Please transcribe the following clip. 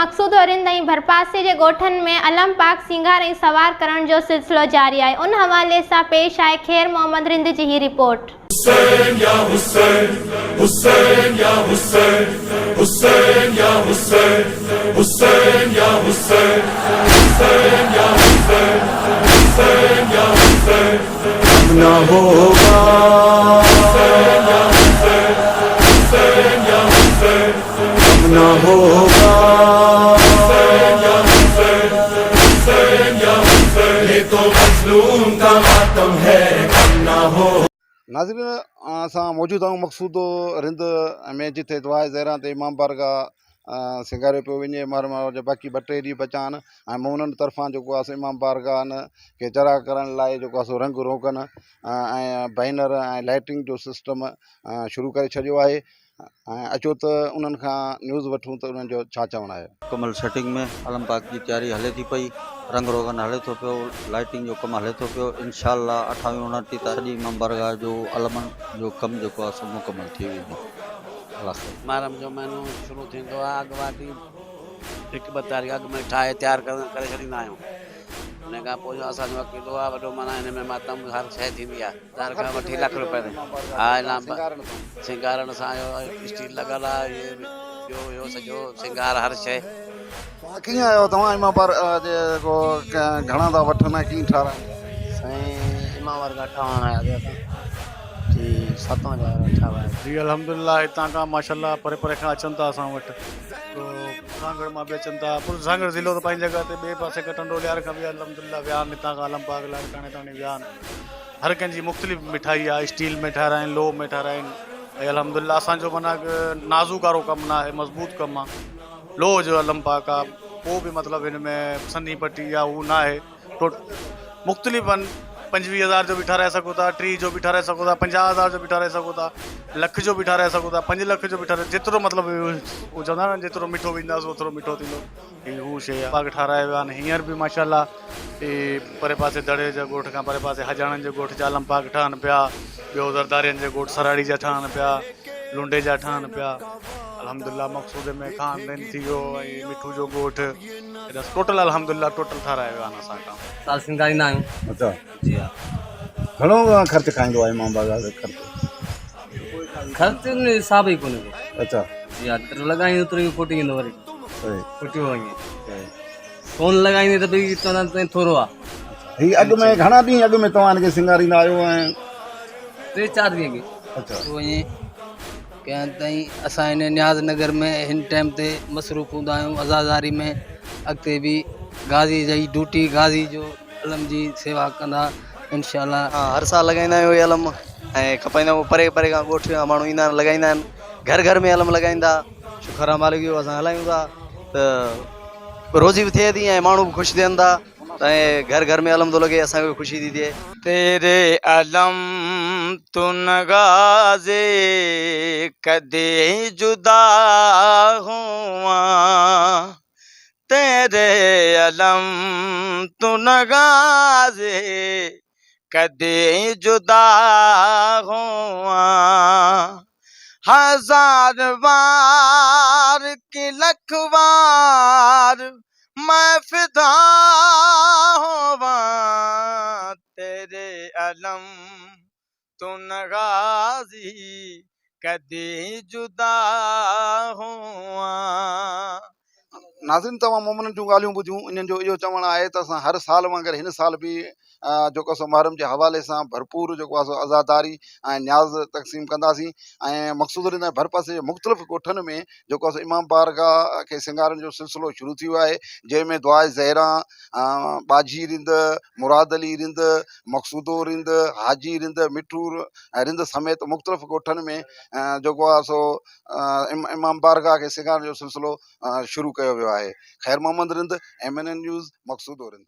मक़सूद रिंद ऐं भरपासे जे ॻोठनि में अलम पाक सिंगार ऐं सवार करण जो सिलसिलो जारी आहे। उन हवाले सां पेश आहे खैर मोहम्मद रिंद जी ही रिपोर्ट। हुसैन या हुसैन, हुसैन या हुसैन, हुसैन या हुसैन, हुसैन या हुसैन, हुसैन या हुसैन, हुसैन या हुसैन, न होगा हुसैन या हुसैन, हुसैन या हुसैन, न होगा हुसैन या हुसैन, हुसैन या हुसैन, ये तो मजलूम का मातम है, कम ना हो। नाज़रीन असां मौजूद आहियूं मक़सूद रिंद में जिथे दुआ ज़हरा ते इमाम बारगाह सिंगारियो पियो वञे। महरम जो बाक़ी 2-3 ॾींहं बचा आहिनि ऐं मोमिननि तरफ़ां जेको आहे इमाम बारगाहनि खे चरा करण लाइ जेको आहे रंग रोगन ऐं बैनर ऐं लाइटिंग जो सिस्टम शुरू करे छॾियो आहे। अचो त उन्हनि खां न्यूज़ वठूं त उन्हनि जो छा चवणु आहे। मुकमल सेटिंग में आलम पाक की तैयारी हले थी पई, रंग रोगन हले थो पियो, लाइटिंग जो कमु हले थो पियो। इंशाअल्लाह 28-29 तारीख़ इमाम बारगाह जो अलमन जो कमु जेको आहे सभु मुकमल थी वेंदो। मुहर्रम जो महीनो शुरू थींदो आहे, अॻुवाटी 1-2 तारीख़ अॻु में ठाहे तयारु करे छॾींदा आहियूं। उन खां पोइ जो असांजो अक़ीदो आहे वॾो माना हिन में मातम हर शइ थींदी आहे, 10 खां वठी लाख रुपए ताईं। हा सिंगारण सां स्टील लॻल आहे, इहो सॼो सिंगार हर शइ। कीअं आयो तव्हां इमाम बार जेको घणा था वठनि ऐं कीअं ठाराहिनि? साईं इमाम बारगाह ठहण आया जी 7,000 ठाहिया जी अल्हम्दुलिल्लाह। हितां खां माशाल्लाह परे परे खां अचनि था असां वटि, तो सांगड़ मां बि अचनि था। पूरो सांगड़ ज़िलो त पंहिंजी जॻह ते, ॿिए पासे कटंडो लियार खां बि अल्हम्दुलिल्लाह विया आहिनि, हितां खां आलम बाग लाइ ताणे विया आहिनि। हर कंहिंजी मुख़्तलिफ़ मिठाई आहे, स्टील में ठाराइनि, लो में ठाराइनि ऐं अल्हम्दुलिल्लाह असांजो माना नाज़ुक वारो कमु न आहे, मज़बूत कमु आहे। लो जो आलम पाक आहे, पोइ बि मतिलबु हिन में सन्नी पटी आहे उहो न आहे। मुख़्तलिफ़ 25,000 जो बि ठाराए सघो था, 30 जो बि ठाराए सघो था, 50,000 जो बि ठाराए सघो था, लख जो बि ठाराए सघो था, 5 लख जो बि ठाराए, जेतिरो मतिलबु उहो चवंदा न जेतिरो मिठो विझंदासीं ओतिरो मिठो थींदो। हीअ हू शइ आहे। बाग़ ठाराए विया आहिनि हींअर बि माशाल्लाह। परे पासे दड़े जे ॻोठ खां परे पासे हजाणनि जे ॻोठ जा आलम पाक ठहनि पिया, ॿियो दरदारियुनि जे ॻोठ सराड़ी जा ठहनि पिया, लुंडे जा ठहनि पिया। अल्हम्दुलिल्लाह मक़सूद में खानदेन थी वियो ऐं मिठू जो ॻोठ, टोटल अल्हम्दुलिल्लाह टोटल ठाराए विया आहिनि असां खां। साल सिंगारींदा आहियूं। अच्छा जी हा। घणो ख़र्चु खाईंदो आहे इमाम बारगाह जो ख़र्च हिसाब ई कोन्हे को। अच्छा जी हा, जेतिरो लॻाईंदो ओतिरो ई फुटी वेंदो, वरी फुटियो वञे। फोन लॻाईंदे त बि चवंदा थोरो आहे। हीअ अॻु में घणा ॾींहं अॻु में तव्हां हिनखे सिंगारींदा आहियो? ऐं 3-4 ॾींहं अॻु। अच्छा पोइ ईअं कंहिं ताईं असां हिन न्याज़ नगर में हिन टाइम ते मसरूफ़ हूंदा आहियूं, अज़ाज़ारी में। अॻिते बि गाज़ी जी ड्यूटी, गाज़ी जो अलम जी सेवा कंदा इंशाअल्लाह। हाँ, हर साल लॻाईंदा आहियूं इहे अलम ऐं खपाईंदा आहियूं। परे परे खां ॻोठ जा माण्हू ईंदा आहिनि, लॻाईंदा आहिनि, घर घर में अलम लॻाईंदा। शुक्र आहे मालिक जो, असां हलायूं था त रोज़ी बि थिए थी ऐं माण्हू बि ख़ुशि थियनि था ऐं घर घर में अलम थो लॻे, असांखे बि ख़ुशी थी थिए। तेरे अलम तू नगाज़े कदे जुदा हुआ, तेरे अलम तू नगाज़े कदे जुदा हुआ। 1000 बार कि लख बार मैं फिदा होवा, तेरे अलम तू नगाज़ी कदे जुदा हुआ। नाज़रीन तव्हां मोमिननि जूं ॻाल्हियूं ॿुधियूं। इन्हनि जो इहो चवणु आहे त असां हर साल वांगुरु हिन साल बि जेको सो मुहर्रम जे हवाले सां भरपूर जेको आहे सो अज़ादारी ऐं न्याज़ तक़सीम कंदासीं। ऐं मक़सूद रिंद ऐं भरपासे जे मुख़्तलिफ़ ॻोठनि में जेको आहे सो इमाम बारगाह खे सिंगारण जो सिलसिलो शुरू थी वियो आहे, जंहिंमें दुआ ज़हरा, बाजी रिंद, मुराद अली रिंद, मक़सूदो रिंद, हाजी रिंद, मिठू रिंद समेत मुख़्तलिफ़ ॻोठनि में जेको आहे सो इमाम बारगाह खे सिंगारण जो सिलसिलो शुरू कयो वियो आहे। खैर मोहम्मद रिंद, MNN न्यूज़, मक़सूदो रिंद।